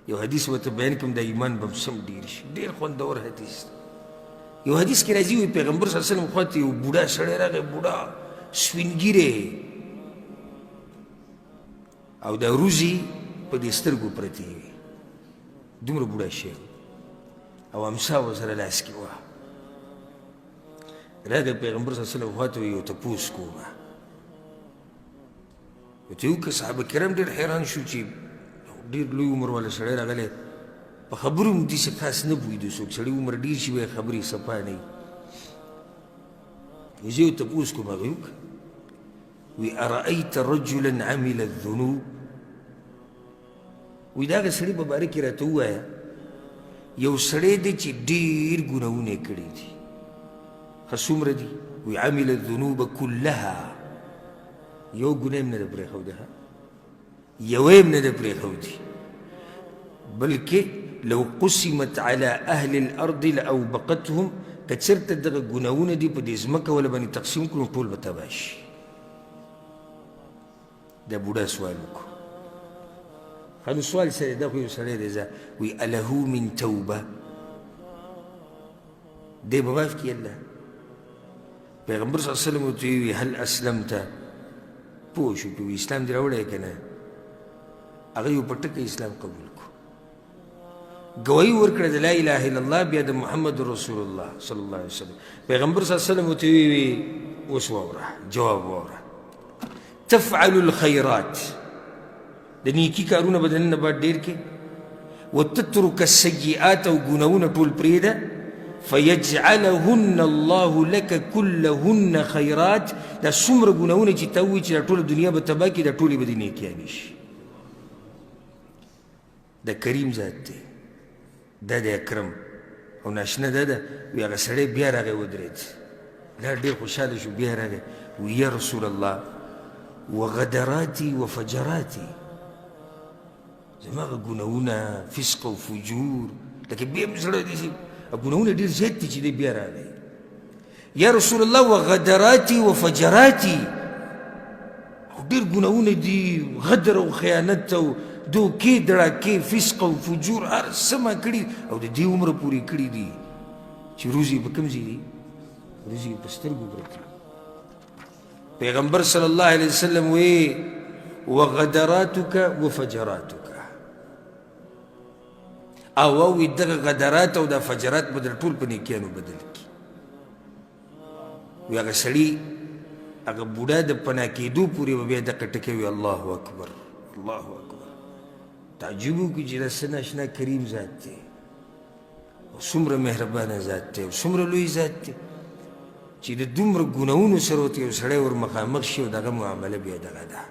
یو حدیث ورته بیان کوم د ایمان به سم ډېر شي ډېر خوندور حدیث یو حدیث کې راځي وي پیغمبر صلی الله علیه وسلم خواته یو بوډا سړی راغی بوډا سپین ږیری او د روزي په دې سترګو پرتې وي دومره بوډا شوی او امسا ورسره لاس کې وه راغی پیغمبر صلی الله علیه وسلم خواته یو تپوس کومه ورته وکړه صحابه کرام ډېر حیران شو چې ډېر لوی عمر والا سړی راغلی په خبرو هم داسې خاص نه پوهېدو څوک سړی عمر ډېر شي وایي خبرې صفا نه وي زه یو تپوس کوم هغې وکړه وی ارأیت رجلا عمل الذنوب وی دا هغه سړي په باره کې راته ووایه یو سړی دی چې ډېر ګناهونه یې کړي دي ښه څومره دي وی عمل الذنوب كلها یو ګناه هم نه ده پرېښودی یوه هم نه ده پرېښودي بلکې لو قسمت على اهل الارض لاوبقتهم که چېرته دغه ګناهونه دي په دې ځمکه وله باندې تقسیم کړو ټول به تباه شي دا بوډا سوال وکړو ښه نو سوال سره دا خو یو سړی دی ځه وی اله من توبه دی به معاف کړي الله پیغمبر صلی الله علیه وسلم ورته وی هل اسلمته پوه شو چې اسلام دې راوړی که نه هغه یو په ټکه اسلام قبول کړو ګواهي ورکړه د لا اله الا الله بیا د محمد رسول الله صلی الله علیه وسلم پیغمبر صلی الله علیه وسلم ورته وی اوس واوره جواب واوره تفعل الخيرات د نیکي کارونه به دننه باید ډېر کې وتترك السیئات او ګناهونه ټول پرېږده فیجعلهن الله لك كلهن خیرات دا څومره ګناهونه چې ته ووایي چې دا ټوله دنیا به تباه کړي دا ټولې به د نیکیانې شي دا کریم ذات دی دا د اکرم او ناشنه دا ده وی هغه سړی بیا راغی ودرېد دا ډېر خوشحاله شو بیا راغی وی یا رسول الله وغدراتي وفجراتي زما هغه ګناهونه فسق او فجور لکه بیا مې زړه داسې ګناهونه ډېر زیات دي چې دی بیا راغی یا رسول الله وغدراتي وفجراتي ډېر ګناهونه دي غدر او خیانت او دوکې دړاکې فسق او فجور هر څه ما کړي او د دې عمره پورې کړي دي چې روزي به کوم ځای دي روزي په سترګو پرتې پیغمبر صلی الله علیه وسلم وی وغدراتک وفجراتک او وی دغه غدرات او د فجرات بدل ټول په نیکیانو بدل کړي وی هغه سړي هغه بوډا د پناه کېدو پورې به بیا دغه ټکې وي الله اکبر الله اکبر تعجب وکړي چې دا څه ناشنا کریم ذات دی او څومره مهربانه ذات دی او څومره لوی ذات دی چې د دومره ګناهونو سره ورته یو سړی ور مخامخ شي او دغه معامله بیا دغه ده